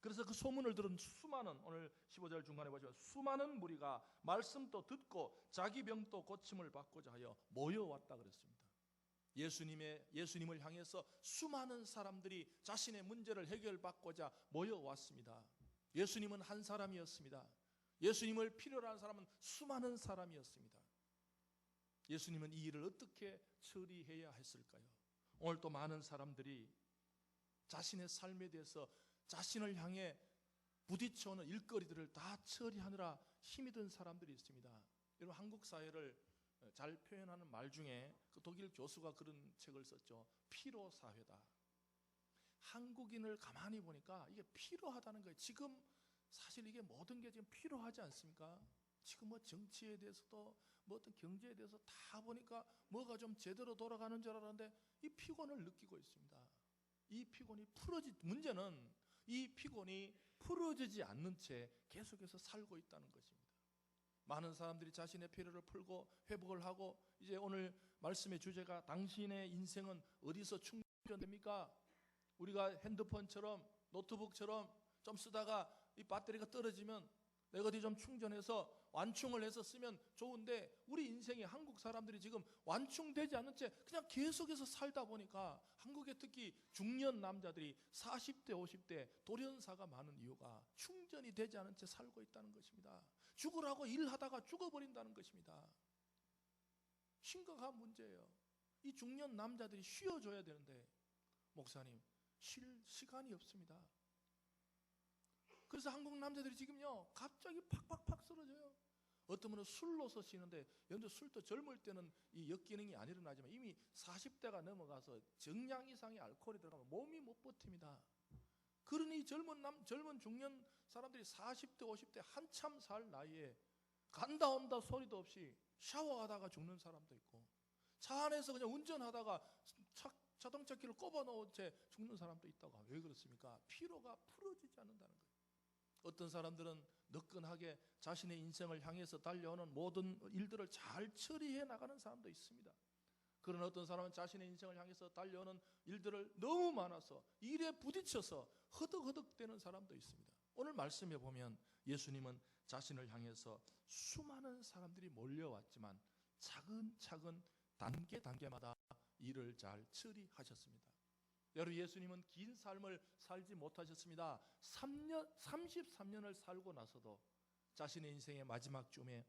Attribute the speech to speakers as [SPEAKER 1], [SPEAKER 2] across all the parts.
[SPEAKER 1] 그래서 그 소문을 들은 수많은, 오늘 15절 중간에 보시면 수많은 무리가 말씀도 듣고 자기 병도 고침을 받고자 하여 모여왔다 그랬습니다. 예수님을 향해서 수많은 사람들이 자신의 문제를 해결받고자 모여왔습니다. 예수님은 한 사람이었습니다. 예수님을 필요로 하는 사람은 수많은 사람이었습니다. 예수님은 이 일을 어떻게 처리해야 했을까요? 오늘 또 많은 사람들이 자신의 삶에 대해서 자신을 향해 부딪혀오는 일거리들을 다 처리하느라 힘이 든 사람들이 있습니다. 여러분, 한국 사회를 잘 표현하는 말 중에 그 독일 교수가 그런 책을 썼죠. 피로사회다. 한국인을 가만히 보니까 이게 피로하다는 거예요. 지금 사실 이게 모든 게 지금 피로하지 않습니까? 지금 뭐 정치에 대해서도 뭐 어떤 경제에 대해서 다 보니까 뭐가 좀 제대로 돌아가는 줄 알았는데 이 피곤을 느끼고 있습니다. 이 피곤이 문제는 이 피곤이 풀어지지 않는 채 계속해서 살고 있다는 것입니다. 많은 사람들이 자신의 피로를 풀고 회복을 하고, 이제 오늘 말씀의 주제가 당신의 인생은 어디서 충전됩니까? 우리가 핸드폰처럼 노트북처럼 좀 쓰다가 이 배터리가 떨어지면 내가 어디 좀 충전해서 완충을 해서 쓰면 좋은데, 우리 인생이 한국 사람들이 지금 완충되지 않는 채 그냥 계속해서 살다 보니까 한국의 특히 중년 남자들이 40대 50대 돌연사가 많은 이유가 충전이 되지 않은 채 살고 있다는 것입니다. 죽으라고 일하다가 죽어버린다는 것입니다. 심각한 문제예요. 이 중년 남자들이 쉬어줘야 되는데 목사님, 쉴 시간이 없습니다. 그래서 한국 남자들이 지금요 갑자기 팍팍팍 쓰러져요. 어떤 분은 술로서 쉬는데, 여러분들 술도 젊을 때는 이 역기능이 안 일어나지만 이미 40대가 넘어가서 정량 이상의 알코올이 들어가면 몸이 못 버팁니다. 그러니 젊은 중년 사람들이 40대 50대 한참 살 나이에 간다 온다 소리도 없이 샤워하다가 죽는 사람도 있고, 차 안에서 그냥 운전하다가 자동차 키를 꼽아 놓은 채 죽는 사람도 있다고. 왜 그렇습니까? 피로가 풀어지지 않는다는 거예요. 어떤 사람들은 너끈하게 자신의 인생을 향해서 달려오는 모든 일들을 잘 처리해 나가는 사람도 있습니다. 그러나 어떤 사람은 자신의 인생을 향해서 달려오는 일들을 너무 많아서 일에 부딪혀서 허덕허덕대는 사람도 있습니다. 오늘 말씀에 보면 예수님은 자신을 향해서 수많은 사람들이 몰려왔지만 차근차근 단계마다 일을 잘 처리하셨습니다. 여러분, 예수님은 긴 삶을 살지 못하셨습니다. 33년을 살고 나서도 자신의 인생의 마지막 쯤에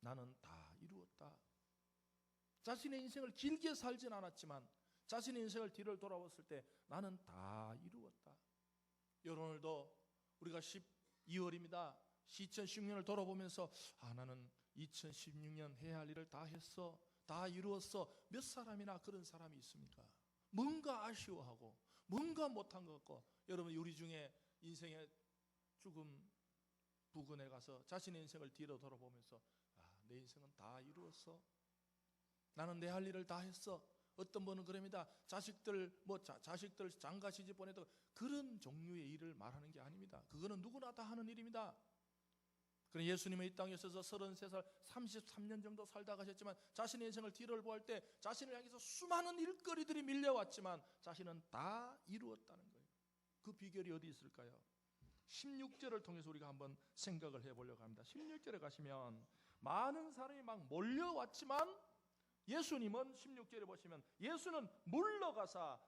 [SPEAKER 1] 나는 다 이루었다. 자신의 인생을 길게 살진 않았지만 자신의 인생을 뒤를 돌아봤을 때 나는 다 이루었다. 오늘도 우리가 12월입니다. 2016년을 돌아보면서 나는 2016년 해야 할 일을 다 했어, 다 이루었어. 몇 사람이나 그런 사람이 있습니까? 뭔가 아쉬워하고 뭔가 못한 것 같고, 여러분, 우리 중에 인생의 죽음 부근에 가서 자신의 인생을 뒤로 돌아보면서 내 인생은 다 이루었어, 나는 내 할 일을 다 했어. 어떤 분은 그럽니다. 자식들 장가 시집 보내도 그런 종류의 일을 말하는 게 아닙니다. 그거는 누구나 다 하는 일입니다. 그럼 예수님은 이 땅에 있어서 33살 33년 정도 살다 가셨지만 자신의 인생을 뒤를 보할 때 자신을 향해서 수많은 일거리들이 밀려왔지만 자신은 다 이루었다는 거예요. 그 비결이 어디 있을까요? 16절을 통해서 우리가 한번 생각을 해보려고 합니다. 16절에 가시면 많은 사람이 막 몰려왔지만 예수님은 16절에 보시면 예수는 물러가사.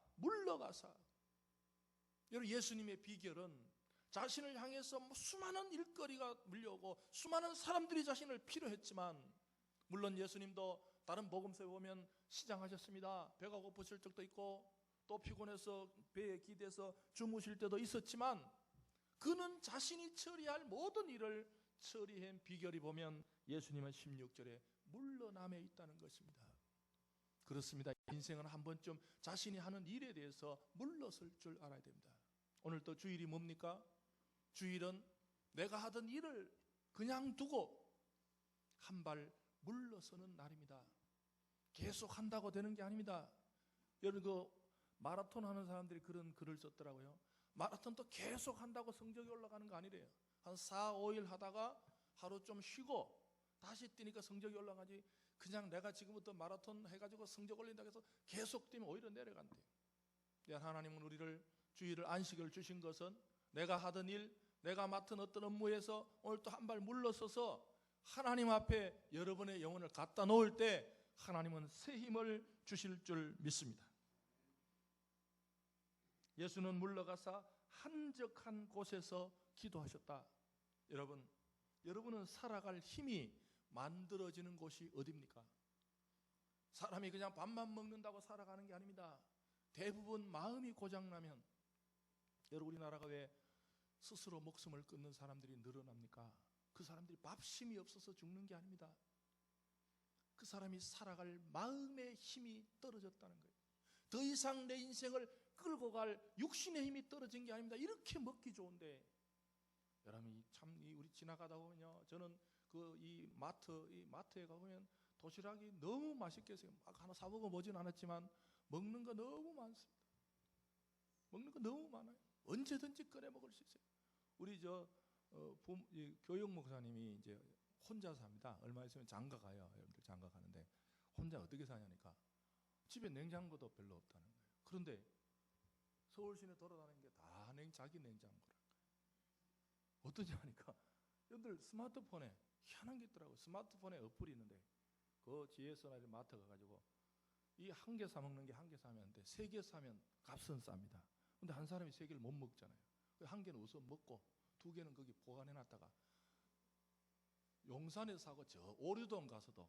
[SPEAKER 1] 여러분, 예수님의 비결은 자신을 향해서 수많은 일거리가 밀려오고 수많은 사람들이 자신을 필요했지만, 물론 예수님도 다른 복음서에 보면 시장하셨습니다. 배가 고프실 적도 있고 또 피곤해서 배에 기대서 주무실 때도 있었지만 그는 자신이 처리할 모든 일을 처리한 비결이 보면 예수님은 16절에 물러남에 있다는 것입니다. 그렇습니다. 인생은 한 번쯤 자신이 하는 일에 대해서 물러설 줄 알아야 됩니다. 오늘 또 주일이 뭡니까? 주일은 내가 하던 일을 그냥 두고 한 발 물러서는 날입니다. 계속 한다고 되는 게 아닙니다. 여러분, 그 마라톤 하는 사람들이 그런 글을 썼더라고요. 마라톤도 계속 한다고 성적이 올라가는 거 아니래요. 한 4, 5일 하다가 하루 좀 쉬고 다시 뛰니까 성적이 올라가지, 그냥 내가 지금부터 마라톤 해가지고 성적 올린다고 해서 계속 뛰면 오히려 내려간대요. 하나님은 우리를 주일을 안식을 주신 것은 내가 하던 일, 내가 맡은 어떤 업무에서 오늘 또 한 발 물러서서 하나님 앞에 여러분의 영혼을 갖다 놓을 때 하나님은 새 힘을 주실 줄 믿습니다. 예수는 물러가사 한적한 곳에서 기도하셨다. 여러분은 살아갈 힘이 만들어지는 곳이 어디입니까? 사람이 그냥 밥만 먹는다고 살아가는 게 아닙니다. 대부분 마음이 고장나면, 여러분 우리나라가 왜 스스로 목숨을 끊는 사람들이 늘어납니까? 그 사람들이 밥심이 없어서 죽는 게 아닙니다. 그 사람이 살아갈 마음의 힘이 떨어졌다는 거예요. 더 이상 내 인생을 끌고 갈 육신의 힘이 떨어진 게 아닙니다. 이렇게 먹기 좋은데, 여러분 참 우리 지나가다 보면요, 저는 이 마트에 가보면 도시락이 너무 맛있게 해서 막 하나 사 먹어 보진 않았지만 먹는 거 너무 많습니다. 먹는 거 너무 많아요. 언제든지 꺼내 먹을 수 있어요. 우리 교육 목사님이 이제 혼자 삽니다. 얼마 있으면 장가 가요. 여러분들 장가 가는데 혼자 어떻게 사냐니까 집에 냉장고도 별로 없다는 거예요. 그런데 서울 시내 돌아다니는 게 다 자기 냉장고라. 어떠냐 하니까 여러분들 스마트폰에 희한한 게 있더라고요. 스마트폰에 어플이 있는데 그 GS나 마트 가가지고 이 한 개 사 먹는 게 한 개 사면 돼. 3개 사면 값은 쌉니다. 근데 한 사람이 3개를 못 먹잖아요. 한 개는 우선 먹고 2개는 거기 보관해놨다가 용산에 사고 저 오류동 가서도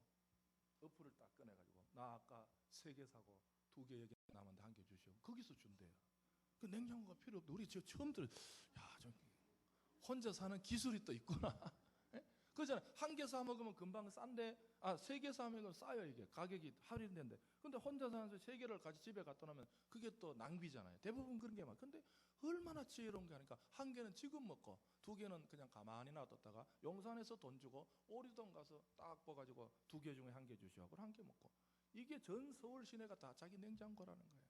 [SPEAKER 1] 어플을 딱 꺼내가지고 나 아까 3개 사고 2개 여기 남았는데 1개 주시오. 거기서 준대요. 그 냉장고가 필요 없고 우리 저 처음 좀 혼자 사는 기술이 또 있구나. 그렇잖아요. 1개 사 먹으면 금방 싼데 3개 사 먹으면 싸요. 이게 가격이 할인된데. 근데 혼자 사는데 3개를 같이 집에 갖다 놓으면 그게 또 낭비잖아요. 대부분 그런 게 많아요. 근데 얼마나 지혜로운 게 하니까 1개는 지금 먹고 2개는 그냥 가만히 놔뒀다가 용산에서 돈 주고 오리동 가서 딱 봐가지고 2개 중에 1개 주시오 하고 1개 먹고, 이게 전 서울 시내가 다 자기 냉장고라는 거예요.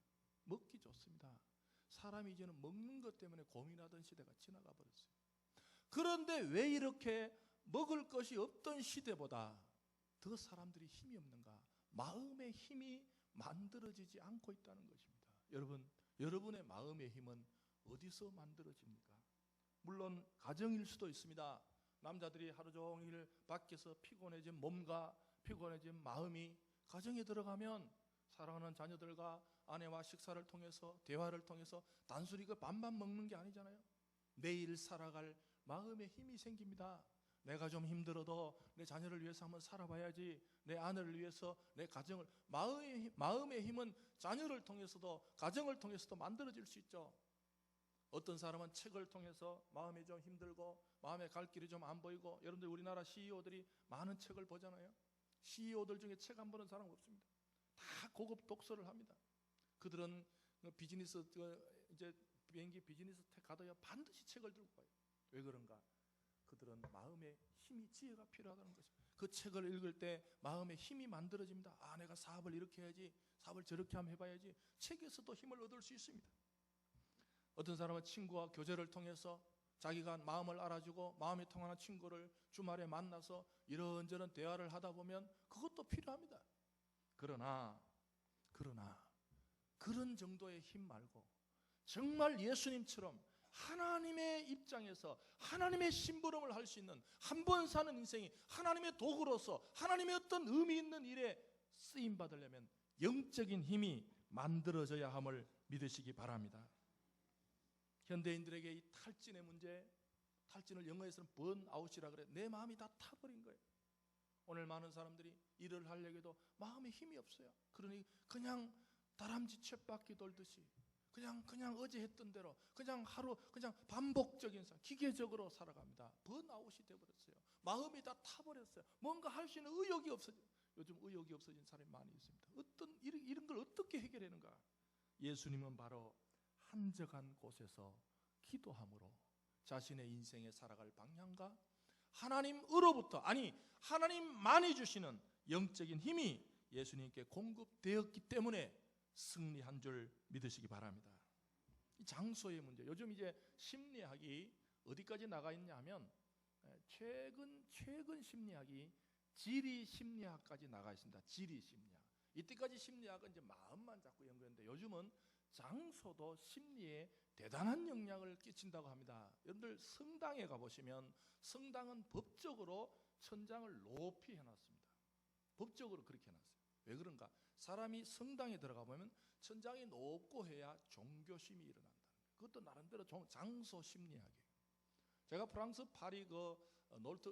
[SPEAKER 1] 먹기 좋습니다. 사람이 이제는 먹는 것 때문에 고민하던 시대가 지나가 버렸어요. 그런데 왜 이렇게 먹을 것이 없던 시대보다 더 사람들이 힘이 없는가? 마음의 힘이 만들어지지 않고 있다는 것입니다. 여러분의 마음의 힘은 어디서 만들어집니까? 물론 가정일 수도 있습니다. 남자들이 하루 종일 밖에서 피곤해진 몸과 피곤해진 마음이 가정에 들어가면 사랑하는 자녀들과 아내와 식사를 통해서 대화를 통해서 단순히 그 밥만 먹는 게 아니잖아요. 매일 살아갈 마음의 힘이 생깁니다. 내가 좀 힘들어도 내 자녀를 위해서 한번 살아봐야지. 내 아내를 위해서 내 가정을, 마음의 힘은 자녀를 통해서도 가정을 통해서도 만들어질 수 있죠. 어떤 사람은 책을 통해서 마음이 좀 힘들고 마음에 갈 길이 좀 안 보이고, 여러분들 우리나라 CEO들이 많은 책을 보잖아요. CEO들 중에 책 안 보는 사람 없습니다. 다 고급 독서를 합니다. 그들은 비즈니스 이제 비행기 비즈니스 택 가도요 반드시 책을 들고 가요. 왜 그런가? 그들은 마음의 힘이, 지혜가 필요하다는 것입니다. 그 책을 읽을 때 마음의 힘이 만들어집니다. 내가 사업을 이렇게 해야지, 사업을 저렇게 한번 해봐야지. 책에서도 힘을 얻을 수 있습니다. 어떤 사람은 친구와 교제를 통해서 자기가 마음을 알아주고 마음이 통하는 친구를 주말에 만나서 이런저런 대화를 하다 보면 그것도 필요합니다. 그러나 그런 정도의 힘 말고 정말 예수님처럼 하나님의 입장에서 하나님의 심부름을 할 수 있는, 한 번 사는 인생이 하나님의 도구로서 하나님의 어떤 의미 있는 일에 쓰임 받으려면 영적인 힘이 만들어져야 함을 믿으시기 바랍니다. 현대인들에게 이 탈진의 문제, 탈진을 영어에서는 번아웃이라 그래요. 내 마음이 다 타버린 거예요. 오늘 많은 사람들이 일을 하려고 해도 마음에 힘이 없어요. 그러니 그냥 다람쥐 쳇바퀴 돌듯이 그냥 어제 했던 대로 그냥 하루 그냥 반복적인 기계적으로 살아갑니다. 번아웃이 되어버렸어요. 마음이 다 타버렸어요. 뭔가 할 수 있는 의욕이 없어져요. 요즘 의욕이 없어진 사람이 많이 있습니다. 이런 걸 어떻게 해결하는가? 예수님은 바로 한적한 곳에서 기도함으로 자신의 인생에 살아갈 방향과 하나님으로부터, 하나님만이 주시는 영적인 힘이 예수님께 공급되었기 때문에 승리한 줄 믿으시기 바랍니다. 이 장소의 문제, 요즘 이제 심리학이 어디까지 나가 있냐 하면 최근 심리학이 지리 심리학까지 나가 있습니다. 지리 심리학. 이때까지 심리학은 이제 마음만 자꾸 연구했는데 요즘은 장소도 심리에 대단한 영향을 끼친다고 합니다. 여러분들 성당에 가보시면 성당은 법적으로 천장을 높이 해놨습니다. 법적으로 그렇게 해놨어요. 왜 그런가? 사람이 성당에 들어가 보면 천장이 높고 해야 종교심이 일어난다는 거예요. 그것도 나름대로 장소 심리학이에요. 제가 프랑스 파리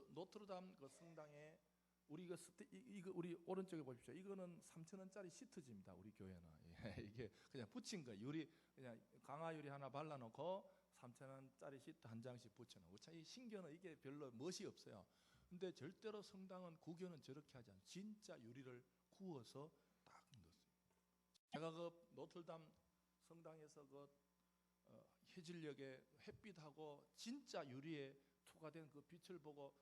[SPEAKER 1] 노트르담 그 성당에 우리 이거 우리 오른쪽에 보십시오. 이거는 3,000원짜리 시트지입니다. 우리 교회는 이게 그냥 붙인 거 유리 그냥 강화 유리 하나 발라놓고 3,000원짜리 시트 한 장씩 붙여놓고 참 이 신교는 이게 별로 멋이 없어요. 근데 절대로 성당은 구교는 저렇게 하지 않아요. 진짜 유리를 구워서 딱 넣었어요. 제가 그 노틀담 성당에서 해질녘에 햇빛하고 진짜 유리에 투과된 그 빛을 보고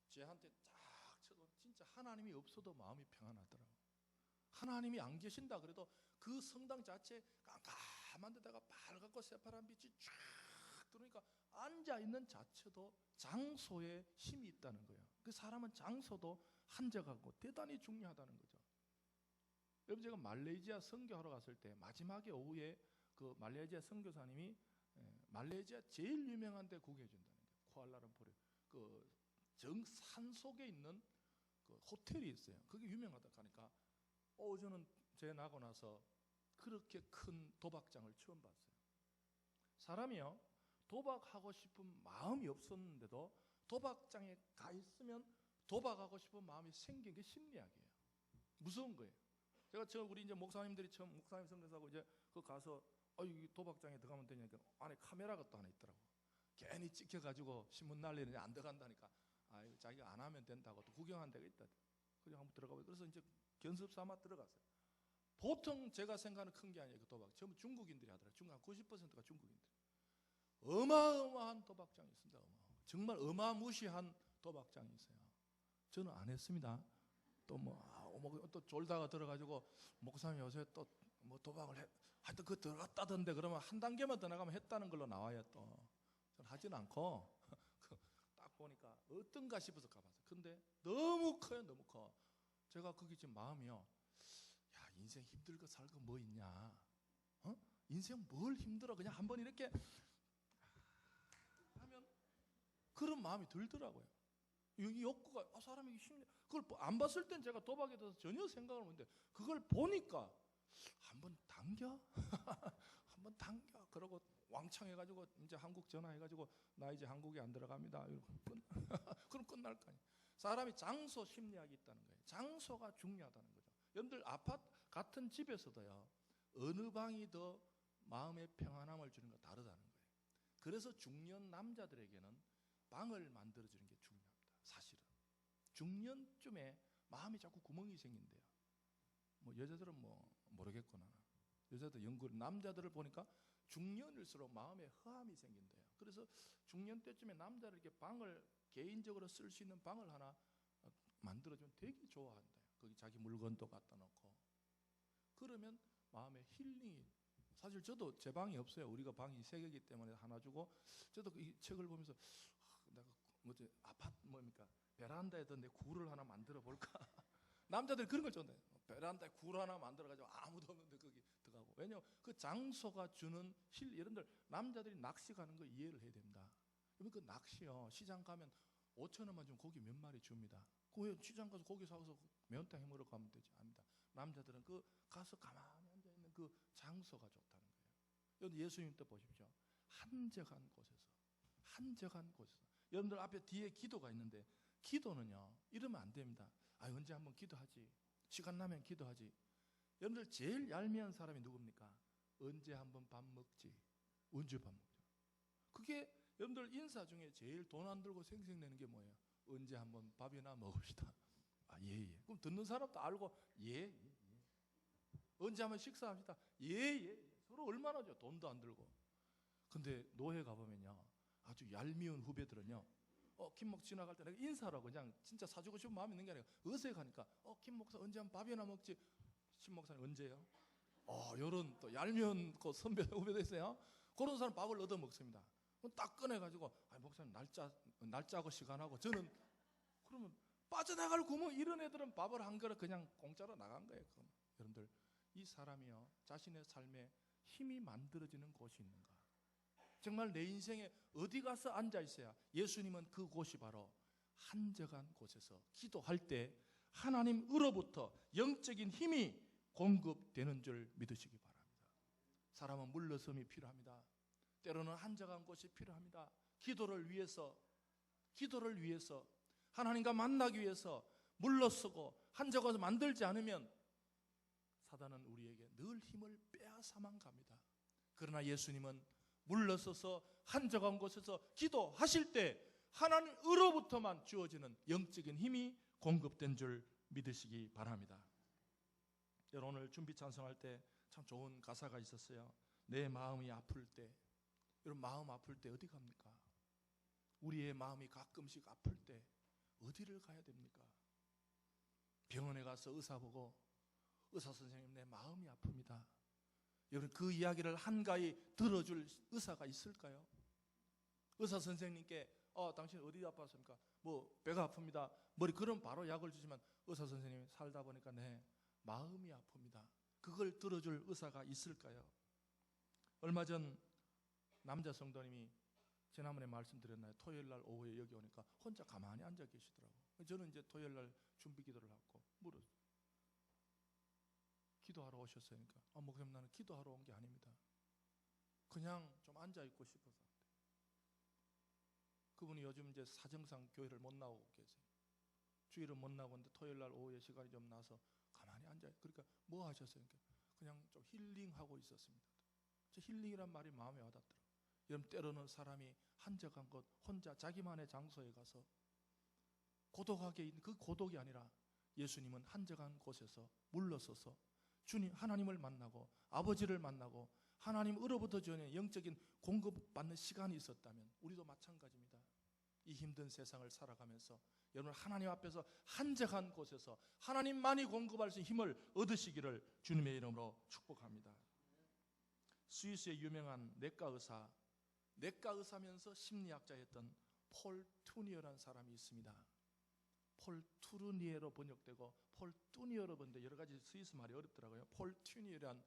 [SPEAKER 1] 쟤한테 딱 쳐도 진짜 하나님이 없어도 마음이 평안하더라고요. 하나님이 안 계신다 그래도 그 성당 자체 깜깜한 데다가 빨갛고 새파란 빛이 쫙 들어오니까 앉아있는 자체도 장소에 힘이 있다는 거예요. 그 사람은 장소도 한적하고 대단히 중요하다는 거죠. 여러분 제가 말레이시아 선교하러 갔을 때 마지막에 오후에 그 말레이시아 선교사님이 말레이시아 제일 유명한 데 구경해 준다는 거예요. 쿠알라룸푸르 그 정산 속에 있는 그 호텔이 있어요. 그게 유명하다 하니까 저는 제 나고 나서 그렇게 큰 도박장을 처음 봤어요. 사람이요 도박하고 싶은 마음이 없었는데도 도박장에 가 있으면 도박하고 싶은 마음이 생긴 게 심리학이에요. 무서운 거예요. 제가 우리 이제 목사님들이 처음 목사님 선교사하고 이제 그 가서 이 도박장에 들어가면 되냐니까 안에 카메라가 또 하나 있더라고. 괜히 찍혀가지고 신문 날리는데 안 들어간다니까. 자기가 안 하면 된다고 또 구경한 데가 있다. 그래서 한번 들어가고 그래서 이제 견습 삼아 들어갔어요. 보통 제가 생각하는 큰 게 아니에요. 그 도박 전부 중국인들이 하더라고요. 중국 90%가 중국인들. 어마어마한 도박장이 있습니다. 정말 어마무시한 도박장이 있어요. 저는 안 했습니다. 또 또 졸다가 들어가지고 목사님 요새 또 뭐 도박을 하여튼 그 들어갔다던데 그러면 한 단계만 더 나가면 했다는 걸로 나와요. 또 저는 하지는 않고 딱 보니까 어떤가 싶어서 가봤어요. 근데 너무 커요. 너무 커. 제가 거기 지금 마음이요. 야 인생 힘들고 살고 뭐 있냐. 인생 뭘 힘들어. 그냥 한번 이렇게 하면 그런 마음이 들더라고요. 이 욕구가 사람이 그걸 안 봤을 땐 제가 도박에 대해서 전혀 생각을 못했는데 그걸 보니까 한번 당겨? 한번 당겨? 그러고 왕창 해가지고 이제 한국 전화해가지고 나 이제 한국에 안 들어갑니다. 그럼 끝날 거 아니에요. 사람이 장소 심리학이 있다는 거예요. 장소가 중요하다는 거죠. 여러분들 아파트 같은 집에서도요 어느 방이 더 마음의 평안함을 주는 거 다르다는 거예요. 그래서 중년 남자들에게는 방을 만들어주는 게 중요합니다. 사실은 중년쯤에 마음이 자꾸 구멍이 생긴대요. 뭐 여자들은 뭐 모르겠구나. 여자들 연구를 남자들을 보니까 중년일수록 마음에 허함이 생긴대요. 그래서 중년 때쯤에 남자를 이렇게 방을 개인적으로 쓸 수 있는 방을 하나 만들어주면 되게 좋아한대요. 거기 자기 물건도 갖다 놓고 그러면 마음에 힐링이. 사실 저도 제 방이 없어요. 우리가 방이 3개이기 때문에 하나 주고 저도 이 책을 보면서 내가 뭐지 아파트 뭡니까 베란다에다 내 굴을 하나 만들어 볼까. 남자들 그런 걸 좋아해요. 베란다에 굴 하나 만들어가지고 아무도 없는데 거기 들어가고. 왜냐면 그 장소가 주는 여러분들 남자들이 낚시 가는 거 이해를 해야 됩니다. 그 낚시요 시장 가면 5,000원만 주면 고기 몇 마리 줍니다. 그 시장 가서 고기 사서 매운탕 해 먹으러 가면 되지 않습니다. 남자들은 그 가서 가만히 앉아 있는 그 장소가 좋다는 거예요. 여러분 예수님 때 보십시오. 한적한 곳에서 여러분들 앞에 뒤에 기도가 있는데 기도는요 이러면 안 됩니다. 언제 한번 기도하지. 시간 나면 기도하지. 여러분들 제일 얄미운 사람이 누굽니까? 언제 한번 밥 먹지. 언제 밥 먹지. 그게 여러분들 인사 중에 제일 돈 안 들고 생색내는 게 뭐예요? 언제 한번 밥이나 먹읍시다. 예. 그럼 듣는 사람도 알고 예. 언제 한번 식사합시다. 예. 서로 얼마나 줘. 돈도 안 들고. 근데 노회 가보면요 아주 얄미운 후배들은요 김 목사 지나갈 때 내가 인사라고 그냥 진짜 사주고 싶은 마음이 있는 게 아니라 어색하니까 김 목사 언제 한번 밥이나 먹지. 신 목사님 언제요? 요런 또 얄미운 그 선배 후배도 있어요. 그런 사람 밥을 얻어 먹습니다. 딱 꺼내가지고 목사님 날짜하고 시간하고 저는 그러면 빠져나갈 구멍. 이런 애들은 밥을 한 그릇 그냥 공짜로 나간 거예요. 그럼 여러분들 이 사람이요 자신의 삶에 힘이 만들어지는 곳이 있는가? 정말 내 인생에 어디 가서 앉아 있어야 예수님은 그곳이 바로 한적한 곳에서 기도할 때 하나님으로부터 영적인 힘이 공급되는 줄 믿으시기 바랍니다. 사람은 물러섬이 필요합니다. 때로는 한적한 곳이 필요합니다. 기도를 위해서 하나님과 만나기 위해서 물러서고 한적한 곳을 만들지 않으면 사단은 우리에게 늘 힘을 빼앗아만 갑니다. 그러나 예수님은 물러서서 한적한 곳에서 기도하실 때 하나님으로부터만 주어지는 영적인 힘이 공급된 줄 믿으시기 바랍니다. 여러분, 오늘 준비 찬송할 때 참 좋은 가사가 있었어요. 내 마음이 아플 때. 여러분, 마음 아플 때 어디 갑니까? 우리의 마음이 가끔씩 아플 때 어디를 가야 됩니까? 병원에 가서 의사 보고 의사 선생님, 내 마음이 아픕니다. 여러분, 그 이야기를 한가히 들어줄 의사가 있을까요? 의사 선생님께 당신 어디 아팠습니까? 뭐 배가 아픕니다. 머리, 그럼 바로 약을 주지만 의사 선생님이 살다 보니까 내 마음이 아픕니다. 그걸 들어줄 의사가 있을까요? 얼마 전 남자 성도님이 지난번에 말씀드렸나요? 토요일 날 오후에 여기 오니까 혼자 가만히 앉아 계시더라고요. 저는 이제 토요일 날 준비 기도를 하고 물었어요. 기도하러 오셨어요? 그러니까 목사님, 나는 기도하러 온 게 아닙니다. 그냥 좀 앉아 있고 싶어서. 그분이 요즘 이제 사정상 교회를 못 나오고 계세요. 주일은 못 나오는데 토요일 날 오후에 시간이 좀 나서 가만히 앉아. 그러니까 뭐 하셨어요? 그러니까 그냥 좀 힐링하고 있었습니다. 저 힐링이란 말이 마음에 와닿더라고요. 여러분, 때로는 사람이 한적한 곳, 혼자 자기만의 장소에 가서 고독하게 있는 그 고독이 아니라 예수님은 한적한 곳에서 물러서서 주님, 하나님을 만나고 아버지를 만나고 하나님으로부터 주는 영적인 공급받는 시간이 있었다면 우리도 마찬가지입니다. 이 힘든 세상을 살아가면서 여러분, 하나님 앞에서 한적한 곳에서 하나님만이 공급할 수 있는 힘을 얻으시기를 주님의 이름으로 축복합니다. 스위스의 유명한 내과 의사면서 심리학자였던 폴 투니어라는 사람이 있습니다. 폴 투르니에로 번역되고 폴 투니어로 번역돼 여러 가지 스위스 말이 어렵더라고요. 폴 투니어란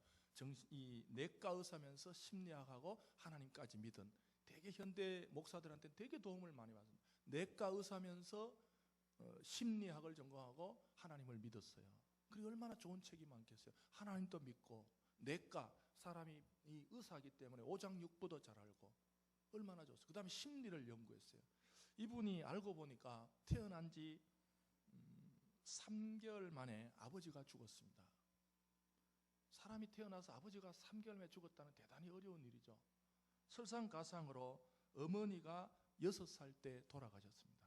[SPEAKER 1] 이 내과 의사면서 심리학하고 하나님까지 믿은 되게 현대 목사들한테 되게 도움을 많이 받습니다. 내과 의사면서 심리학을 전공하고 하나님을 믿었어요. 그리고 얼마나 좋은 책이 많겠어요. 하나님도 믿고 내과, 사람이 이 의사이기 때문에 오장육부도 잘 알고 얼마나 좋았어요. 그 다음에 심리를 연구했어요. 이분이 알고 보니까 태어난 지 3개월 만에 아버지가 죽었습니다. 사람이 태어나서 아버지가 3개월 만에 죽었다는 대단히 어려운 일이죠. 설상가상으로 어머니가 6살 때 돌아가셨습니다.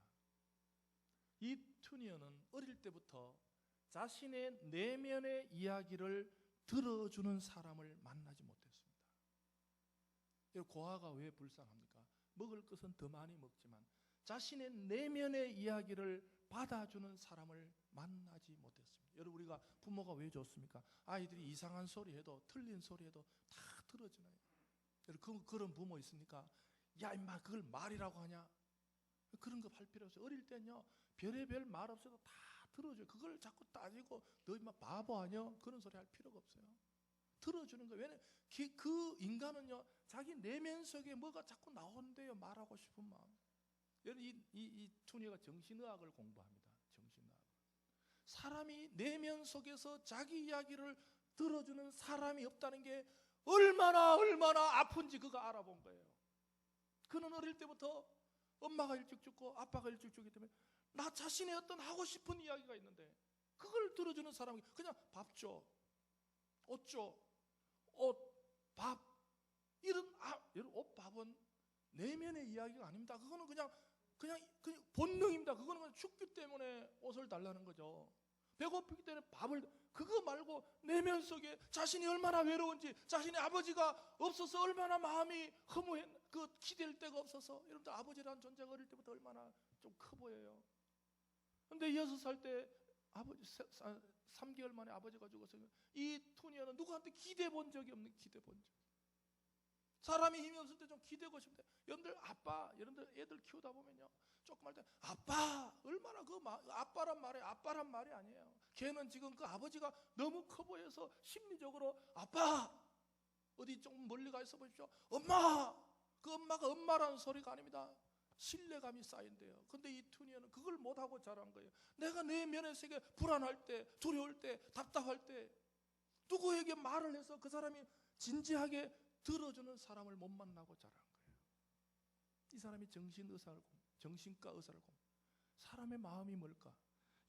[SPEAKER 1] 이 투니어는 어릴 때부터 자신의 내면의 이야기를 들어주는 사람을 만나지 못했습니다. 고아가 왜 불쌍합니까? 먹을 것은 더 많이 먹지만 자신의 내면의 이야기를 받아주는 사람을 만나지 못했습니다. 여러분, 우리가 부모가 왜 좋습니까? 아이들이 이상한 소리 해도 틀린 소리 해도 다 들어주나요? 여러분, 그런 부모 있습니까? 야 임마, 그걸 말이라고 하냐? 그런 거 할 필요 없어요. 어릴 때는요, 별의별 말 없어도 다 들어줘요. 그걸 자꾸 따지고 너 임마 바보 아니야? 그런 소리 할 필요가 없어요. 들어주는 거예요. 왜냐면 그 인간은요, 자기 내면 속에 뭐가 자꾸 나온대요. 말하고 싶은 마음. 여러분, 이 투니어가 정신의학을 공부합니다. 정신의학. 사람이 내면 속에서 자기 이야기를 들어주는 사람이 없다는 게 얼마나 아픈지 그가 알아본 거예요. 그는 어릴 때부터 엄마가 일찍 죽고 아빠가 일찍 죽기 때문에 나 자신의 어떤 하고 싶은 이야기가 있는데 그걸 들어주는 사람이 그냥 밥 줘, 옷 줘, 밥, 이런 여러분, 옷, 밥은 내면의 이야기가 아닙니다. 그거는 그냥 본능입니다. 그거는 그냥 죽기 때문에 옷을 달라는 거죠. 배고프기 때문에 밥을, 그거 말고 내면 속에 자신이 얼마나 외로운지, 자신의 아버지가 없어서 얼마나 마음이 허무해, 기댈 데가 없어서. 여러분들, 아버지라는 존재가 어릴 때부터 얼마나 좀 커 보여요. 근데 6살 때 3개월 만에 아버지가 죽었어요. 이 투니어는 누구한테 기대 본 적이 없는, 기대 본 적. 사람이 힘이 없을 때 좀 기대고 싶은데, 여러분들 애들 키우다 보면요, 조금 할 때 아빠, 얼마나 아빠란 말이 아니에요. 걔는 지금 그 아버지가 너무 커 보여서 심리적으로 아빠, 어디 좀 멀리 가 있어 보십시오. 엄마! 그 엄마가 엄마라는 소리가 아닙니다. 신뢰감이 쌓인대요. 근데 이 투니어는 그걸 못하고 자란 거예요. 내가 내 면에서 불안할 때, 두려울 때, 답답할 때 누구에게 말을 해서 그 사람이 진지하게 들어주는 사람을 못 만나고 자란 거예요. 이 사람이 정신과 의사를 사람의 마음이 뭘까?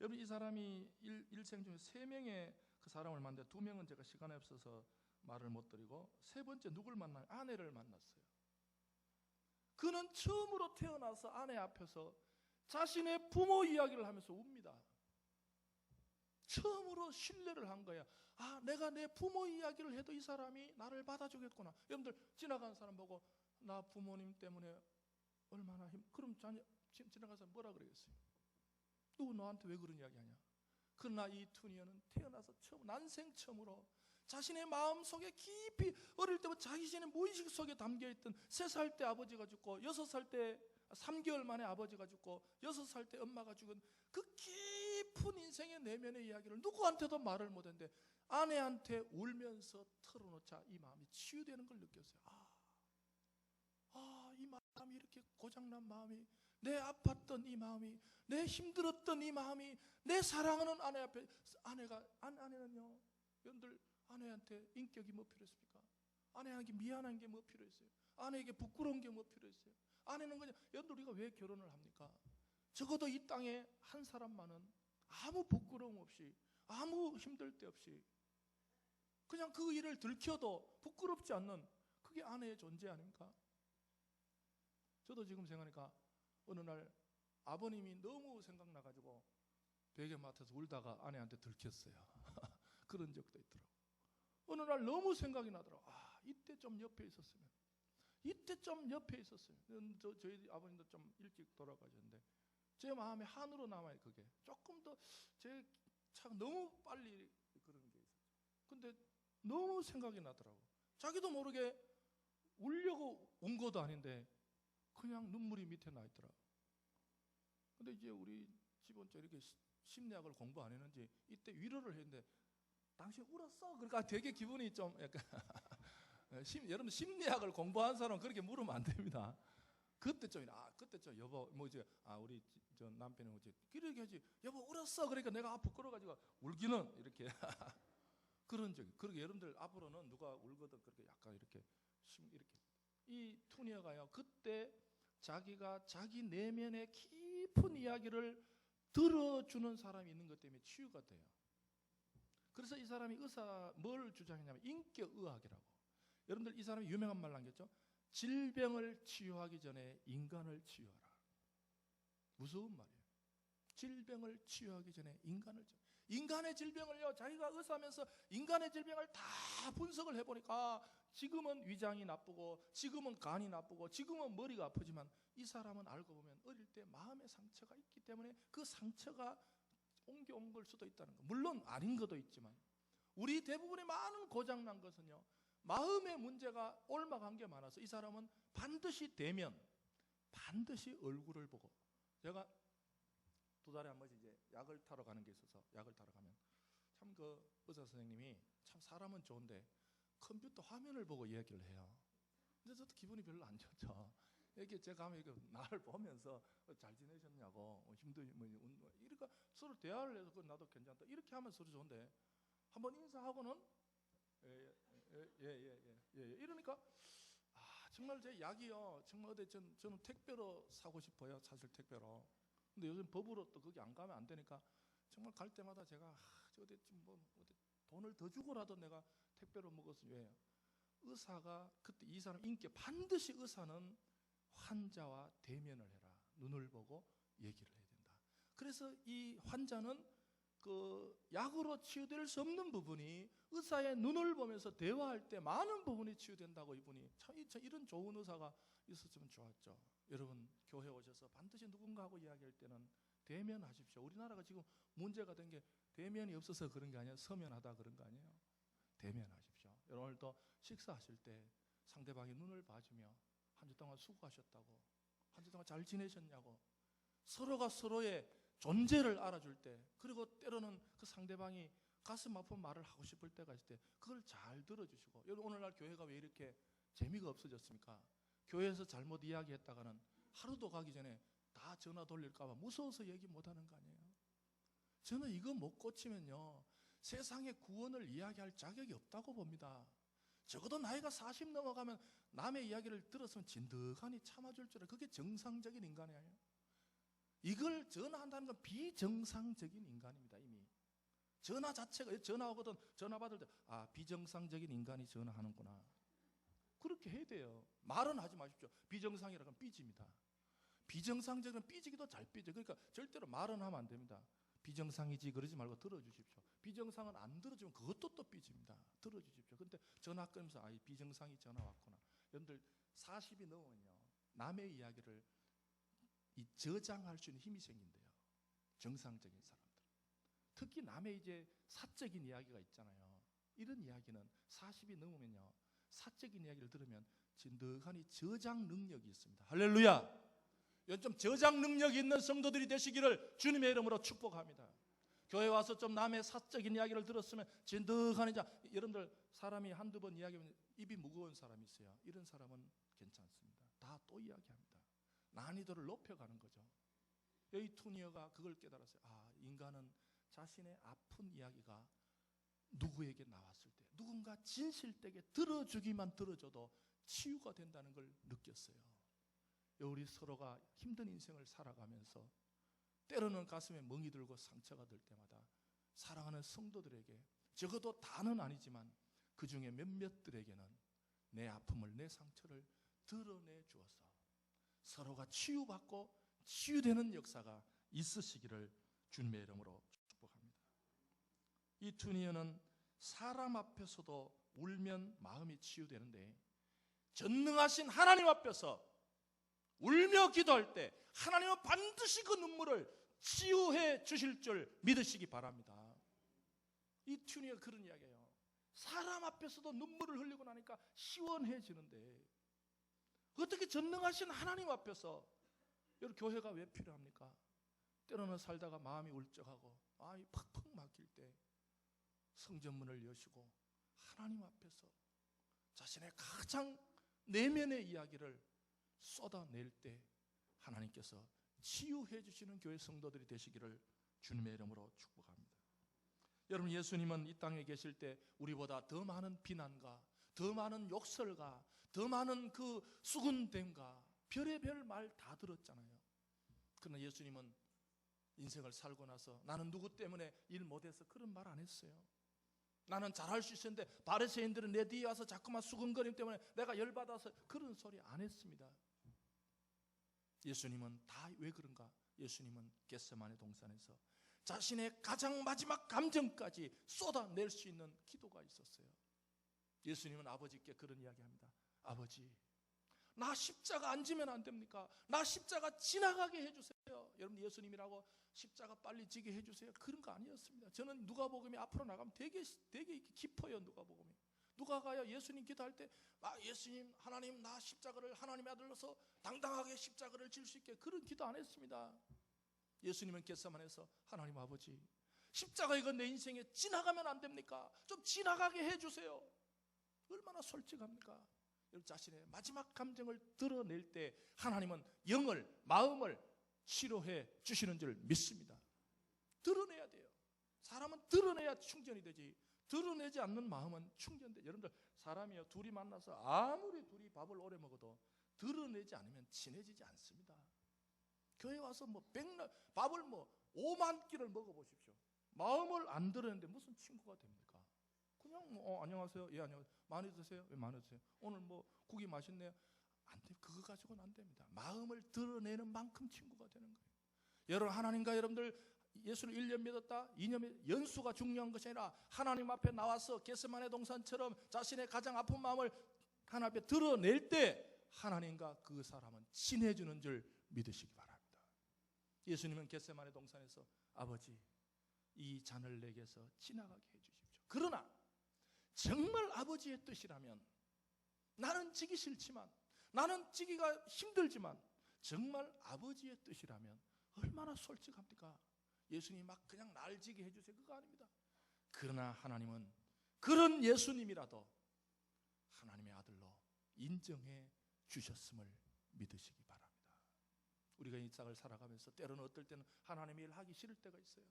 [SPEAKER 1] 여러분, 이 사람이 일생 중에 3명의 그 사람을 만났는데 2명은 제가 시간이 없어서 말을 못 드리고, 세 번째 누굴 만나요? 아내를 만났어요. 그는 처음으로 태어나서 아내 앞에서 자신의 부모 이야기를 하면서 웁니다. 처음으로 신뢰를 한 거야. 아, 내가 내 부모 이야기를 해도 이 사람이 나를 받아주겠구나. 여러분들 지나가는 사람 보고 나 부모님 때문에 얼마나 그럼 지나가서 뭐라 그러겠어요? 누구 너한테 왜 그런 이야기 하냐? 그러나 이 투니어는 태어나서 난생 처음으로 자신의 마음속에 깊이 어릴 때부터 자기 자신의 무의식 속에 담겨있던 3살 때 아버지가 죽고 6살 때 3개월 만에 아버지가 죽고 6살 때 엄마가 죽은 그 깊은 인생의 내면의 이야기를 누구한테도 말을 못했는데 아내한테 울면서 털어놓자 이 마음이 치유되는 걸 느꼈어요. 이 마음이 이렇게 고장난 마음이, 내 아팠던 이 마음이, 내 힘들었던 이 마음이, 내 사랑하는 아내 앞에, 아내는요, 여러분들 아내한테 인격이 뭐 필요했습니까? 아내에게 미안한 게 뭐 필요했어요? 아내에게 부끄러운 게 뭐 필요했어요? 아내는 그냥, 여러분들 우리가 왜 결혼을 합니까? 적어도 이 땅에 한 사람만은 아무 부끄러움 없이, 아무 힘들 데 없이 그냥 그 일을 들켜도 부끄럽지 않는 그게 아내의 존재 아닙니까? 저도 지금 생각하니까 어느 날 아버님이 너무 생각나가지고 베개 맡아서 울다가 아내한테 들켰어요. 그런 적도 있더라고. 어느 날 너무 생각이 나더라고. 이때 좀 옆에 있었으면, 이때 좀 옆에 있었어요. 저희 아버님도 좀 일찍 돌아가셨는데 제 마음에 한으로 남아요. 그게 조금 더 제 참 너무 빨리 그런 게 있었죠. 근데 너무 생각이 나더라고. 자기도 모르게 울려고 온 것도 아닌데 그냥 눈물이 밑에 나 있더라고. 근데 이제 우리 집은 이렇게 심리학을 공부 안 했는지 이때 위로를 했는데 당신 울었어? 그러니까 되게 기분이 좀 약간 여러분 심리학을 공부한 사람은 그렇게 물으면 안 됩니다. 그때 좀 여보 뭐 이제 우리 저 남편이 뭐지 그렇게 하지, 여보 울었어? 그러니까 내가 부끄러워가지고 울기는 이렇게 그런 적이. 그리고 여러분들 앞으로는 누가 울거든 그렇게 약간 이렇게 이 투니어가요 그때 자기가 자기 내면의 깊은 이야기를 들어주는 사람이 있는 것 때문에 치유가 돼요. 그래서 이 사람이 뭘 주장했냐면 인격의학이라고. 여러분들 이 사람이 유명한 말 남겼죠. 질병을 치유하기 전에 인간을 치유하라. 무서운 말이에요. 질병을 치유하기 전에 인간의 질병을요, 자기가 의사하면서 인간의 질병을 다 분석을 해보니까 지금은 위장이 나쁘고 지금은 간이 나쁘고 지금은 머리가 아프지만 이 사람은 알고 보면 어릴 때 마음의 상처가 있기 때문에 그 상처가 옮겨온 걸 수도 있다는 거. 물론 아닌 것도 있지만 우리 대부분의 많은 고장난 것은요 마음의 문제가 옮아간 게 많아서 이 사람은 반드시 얼굴을 보고, 제가 2달에 한 번씩 이제 약을 타러 가는 게 있어서 약을 타러 가면 참 그 의사 선생님이 참 사람은 좋은데 컴퓨터 화면을 보고 얘기를 해요. 근데 저도 기분이 별로 안 좋죠. 이렇게 제가 하면 이렇게 나를 보면서 잘 지내셨냐고 이러니까 서로 대화를 해서 나도 괜찮다 이렇게 하면 서로 좋은데 한번 인사하고는 이러니까 정말 제 약이요 정말 어디 저는 택배로 사고 싶어요. 사실 택배로. 근데 요즘 법으로 또 거기 안 가면 안 되니까 정말 갈 때마다 제가 어디 돈을 더 주고라도 내가 택배로 먹었으면 왜? 의사가 그때 이 사람 반드시 의사는 환자와 대면을 해라. 눈을 보고 얘기를 해야 된다. 그래서 이 환자는 그 약으로 치유될 수 없는 부분이 의사의 눈을 보면서 대화할 때 많은 부분이 치유된다고 이분이 참 이런 좋은 의사가 있었으면 좋았죠. 여러분 교회 오셔서 반드시 누군가하고 이야기할 때는 대면하십시오. 우리나라가 지금 문제가 된 게 대면이 없어서 그런 게 아니에요. 서면하다 그런 거 아니에요. 대면하십시오. 여러분 오늘도 식사하실 때 상대방의 눈을 봐주며 한 주 동안 수고하셨다고, 한 주 동안 잘 지내셨냐고 서로가 서로의 존재를 알아줄 때, 그리고 때로는 그 상대방이 가슴 아픈 말을 하고 싶을 때가 있을 때 그걸 잘 들어주시고, 여러분 오늘날 교회가 왜 이렇게 재미가 없어졌습니까? 교회에서 잘못 이야기했다가는 하루도 가기 전에 다 전화 돌릴까 봐 무서워서 얘기 못하는 거 아니에요? 저는 이거 못 고치면요 세상의 구원을 이야기할 자격이 없다고 봅니다. 적어도 나이가 40 넘어가면 남의 이야기를 들었으면 진득하니 참아줄 줄 알아요. 그게 정상적인 인간이 아니에요. 이걸 전화한다는 건 비정상적인 인간입니다. 이미 전화 자체가, 전화 오거든 전화 받을 때 비정상적인 인간이 전화하는구나, 그렇게 해야 돼요. 말은 하지 마십시오. 비정상이라고 하면 삐집니다. 비정상적인 삐지기도 잘 삐져. 그러니까 절대로 말은 하면 안 됩니다. 비정상이지 그러지 말고 들어주십시오. 비정상은 안 들어주면 그것도 또 삐집니다. 들어주십시오. 근데 전화 끊으면서 비정상이 전화 왔구나. 여러분들 40이 넘으면요 남의 이야기를 저장할 수 있는 힘이 생긴대요. 정상적인 사람들. 특히 남의 이제 사적인 이야기가 있잖아요. 이런 이야기는 40이 넘으면요 사적인 이야기를 들으면 진득하니 저장 능력이 있습니다. 할렐루야. 좀 저장 능력이 있는 성도들이 되시기를 주님의 이름으로 축복합니다. 교회 와서 좀 남의 사적인 이야기를 들었으면 진득하니, 여러분들 사람이 한두 번 이야기하면 입이 무거운 사람이 있어요. 이런 사람은 괜찮습니다. 다 또 이야기합니다. 난이도를 높여가는 거죠. 여기 투니어가 그걸 깨달았어요. 인간은 자신의 아픈 이야기가 누구에게 나왔을 때 누군가 진실되게 들어주기만 들어줘도 치유가 된다는 걸 느꼈어요. 우리 서로가 힘든 인생을 살아가면서 때로는 가슴에 멍이 들고 상처가 들 때마다 사랑하는 성도들에게 적어도 다는 아니지만 그 중에 몇몇들에게는 내 아픔을, 내 상처를 드러내 주어서 서로가 치유받고 치유되는 역사가 있으시기를 주님의 이름으로 축복합니다. 이 투니어는 사람 앞에서도 울면 마음이 치유되는데 전능하신 하나님 앞에서 울며 기도할 때 하나님은 반드시 그 눈물을 치유해 주실 줄 믿으시기 바랍니다. 이 투니어가 그런 이야기예요. 사람 앞에서도 눈물을 흘리고 나니까 시원해지는데 어떻게 전능하신 하나님 앞에서, 여러분 교회가 왜 필요합니까? 때로는 살다가 마음이 울적하고 팍팍 막힐 때 성전문을 여시고 하나님 앞에서 자신의 가장 내면의 이야기를 쏟아낼 때 하나님께서 치유해 주시는 교회 성도들이 되시기를 주님의 이름으로 축복합니다. 여러분 예수님은 이 땅에 계실 때 우리보다 더 많은 비난과 더 많은 욕설과 더 많은 그 수군됨과 별의별 말 다 들었잖아요. 그러나 예수님은 인생을 살고 나서 나는 누구 때문에 일 못해서 그런 말 안 했어요. 나는 잘할 수 있었는데 바리새인들은 내 뒤에 와서 자꾸만 수근거림 때문에 내가 열받아서 그런 소리 안 했습니다. 예수님은 다 왜 그런가? 예수님은 겟세마네 동산에서 자신의 가장 마지막 감정까지 쏟아낼 수 있는 기도가 있었어요. 예수님은 아버지께 그런 이야기합니다. 아버지, 나 십자가 안 지면 안 됩니까? 나 십자가 지나가게 해주세요. 여러분 예수님이라고 십자가 빨리 지게 해주세요 그런 거 아니었습니다. 저는 누가복음이 앞으로 나가면 되게 깊어요. 누가복음이. 누가가요 예수님 기도할 때 예수님, 하나님, 나 십자가를 하나님의 아들로서 당당하게 십자가를 질 수 있게 그런 기도 안 했습니다. 예수님은 겟세마네에서 하나님 아버지, 십자가 이거 내 인생에 지나가면 안 됩니까? 좀 지나가게 해주세요. 얼마나 솔직합니까? 여러분 자신의 마지막 감정을 드러낼 때 하나님은 영을, 마음을 치료해 주시는 줄 믿습니다. 드러내야 돼요. 사람은 드러내야 충전이 되지 드러내지 않는 마음은 충전돼. 여러분들 사람이요 둘이 만나서 아무리 둘이 밥을 오래 먹어도 드러내지 않으면 친해지지 않습니다. 교회 와서 백날 밥을 5만 끼를 먹어보십시오. 마음을 안 드러내는데 무슨 친구가 됩니까? 그냥 안녕하세요. 예 안녕하세요. 많이 드세요. 왜 많이 드세요? 오늘 국이 맛있네요. 안 돼. 그거 가지고는 안 됩니다. 마음을 드러내는 만큼 친구가 되는 거예요. 여러분 하나님과 여러분들 예수를 1년 믿었다, 2년 연수가 중요한 것이 아니라 하나님 앞에 나와서 겟세마네 동산처럼 자신의 가장 아픈 마음을 하나님 앞에 드러낼 때 하나님과 그 사람은 친해지는 줄 믿으시기 바랍니다. 예수님은 겟세마네 동산에서 아버지, 이 잔을 내게서 지나가게 해주십시오. 그러나 정말 아버지의 뜻이라면, 나는 지기 싫지만, 나는 지기가 힘들지만 정말 아버지의 뜻이라면 얼마나 솔직합니까? 예수님이 그냥 날 지게 해주세요 그거 아닙니다. 그러나 하나님은 그런 예수님이라도 하나님의 아들로 인정해 주셨음을 믿으시기 바랍니다. 우리가 이 땅을 살아가면서 때로는 어떨 때는 하나님의 일을 하기 싫을 때가 있어요.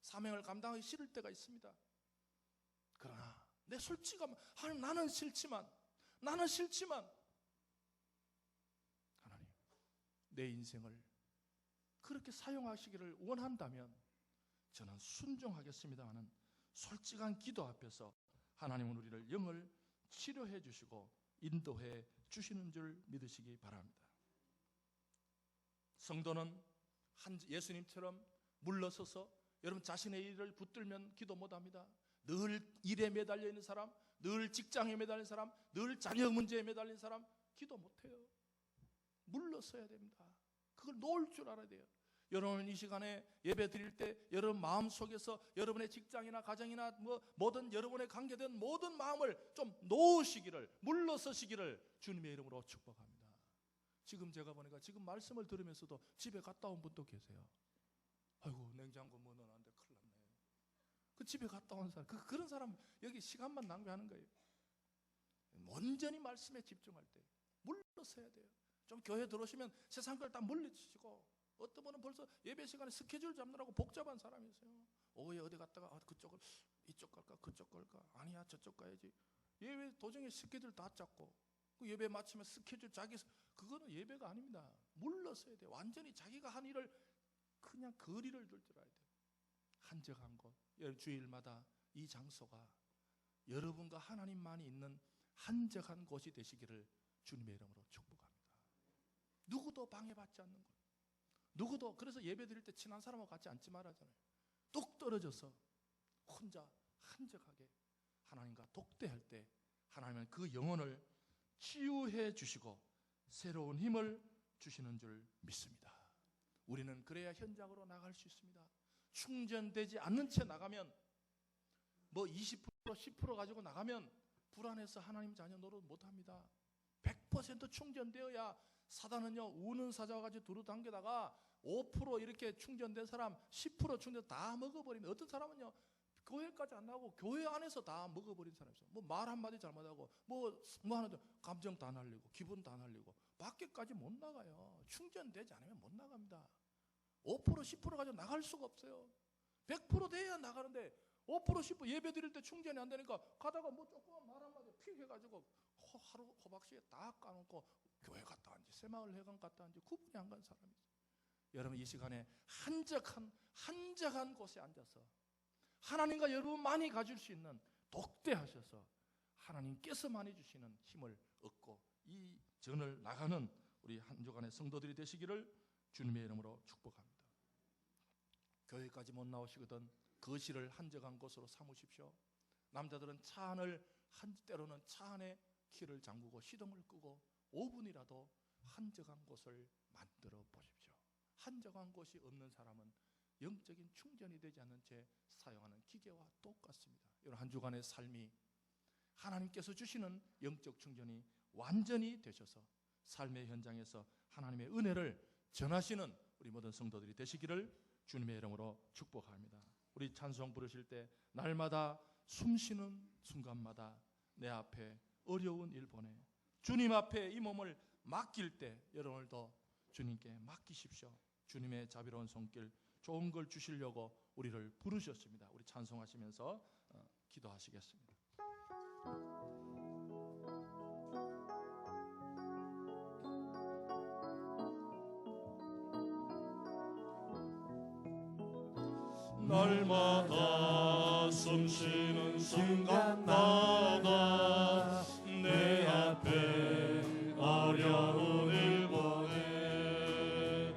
[SPEAKER 1] 사명을 감당하기 싫을 때가 있습니다. 그러나 내 솔직함, 하나님 나는 싫지만 하나님 내 인생을 그렇게 사용하시기를 원한다면 저는 순종하겠습니다 하는 솔직한 기도 앞에서 하나님은 우리를 영을 치료해 주시고 인도해 주시는 줄 믿으시기 바랍니다. 성도는 예수님처럼 물러서서 여러분 자신의 일을 붙들면 기도 못합니다. 늘 일에 매달려 있는 사람, 늘 직장에 매달린 사람, 늘 자녀 문제에 매달린 사람 기도 못해요. 물러서야 됩니다. 그걸 놓을 줄 알아야 돼요. 여러분 이 시간에 예배 드릴 때 여러분 마음속에서 여러분의 직장이나 가정이나 뭐든 여러분의 관계된 모든 마음을 좀 놓으시기를, 물러서시기를 주님의 이름으로 축복합니다. 지금 제가 보니까 지금 말씀을 들으면서도 집에 갔다 온 분도 계세요. 아이고 냉장고 뭐 넣어놨는데 큰일 났네. 그 집에 갔다 온 사람, 그런 사람 여기 시간만 낭비하는 거예요. 온전히 말씀에 집중할 때 물러서야 돼요. 좀 교회 들어오시면 세상 걸 다 물리치시고, 어떤 분은 벌써 예배 시간에 스케줄 잡느라고 복잡한 사람이 있어요. 오후에 어디 갔다가 그쪽을 이쪽 갈까 그쪽 갈까, 아니야 저쪽 가야지. 예배 도중에 스케줄 다 짰고 그 예배 마치면 스케줄 그거는 예배가 아닙니다. 물러서야 돼요. 완전히 자기가 한 일을 그냥 거리를 둘 줄 알아야 돼요. 한적한 곳, 주일마다 이 장소가 여러분과 하나님만이 있는 한적한 곳이 되시기를 주님의 이름으로 축복합니다. 누구도 방해받지 않는 곳, 누구도, 그래서 예배 드릴 때 친한 사람하고 같이 앉지 말아잖아요. 뚝 떨어져서 혼자 한적하게 하나님과 독대할 때 하나님은 그 영혼을 치유해 주시고 새로운 힘을 주시는 줄 믿습니다. 우리는 그래야 현장으로 나갈 수 있습니다. 충전되지 않는 채 나가면, 뭐 20% 10% 가지고 나가면 불안해서 하나님 자녀 노릇 못합니다. 100% 충전되어야, 사단은요 우는 사자와 같이 두루 당겨다가 5% 이렇게 충전된 사람 10% 충전 다 먹어버리면, 어떤 사람은요 교회까지 안 나오고 교회 안에서 다 먹어버린 사람이 있어요. 뭐 말 한마디 잘못하고 뭐 하는데 감정 다 날리고 기분 다 날리고 밖에까지 못 나가요. 충전되지 않으면 못 나갑니다. 5% 10% 가지고 나갈 수가 없어요. 100% 돼야 나가는데 5% 10% 예배 드릴 때 충전이 안 되니까 가다가 뭐 조그만 말 한마디 픽 해가지고 하루 호박씨에 다 까놓고 교회 갔다 왔는지 새마을 회관 갔다 왔는지 구분이 안 가는 사람이 있어요. 여러분 이 시간에 한적한 곳에 앉아서 하나님과 여러분만이 가질 수 있는 독대하셔서 하나님께서만이 주시는 힘을 얻고 이 전을 나가는 우리 한 주간의 성도들이 되시기를 주님의 이름으로 축복합니다. 교회까지 못 나오시거든 거실을 한적한 곳으로 삼으십시오. 남자들은 차 안을 때로는 차 안에 키를 잠그고 시동을 끄고 5분이라도 한적한 곳을 만들어 보십시오. 한적한 곳이 없는 사람은 영적인 충전이 되지 않는 채 사용하는 기계와 똑같습니다. 이런 한 주간의 삶이 하나님께서 주시는 영적 충전이 완전히 되셔서 삶의 현장에서 하나님의 은혜를 전하시는 우리 모든 성도들이 되시기를 주님의 이름으로 축복합니다. 우리 찬송 부르실 때 날마다 숨쉬는 순간마다 내 앞에 어려운 일 보내 주님 앞에 이 몸을 맡길 때 여러분들도 주님께 맡기십시오. 주님의 자비로운 손길, 좋은 걸 주시려고 우리를 부르셨습니다. 우리 찬송하시면서 기도하시겠습니다.
[SPEAKER 2] 날마다 숨쉬는 순간마다 내 앞에 어려운 일 보내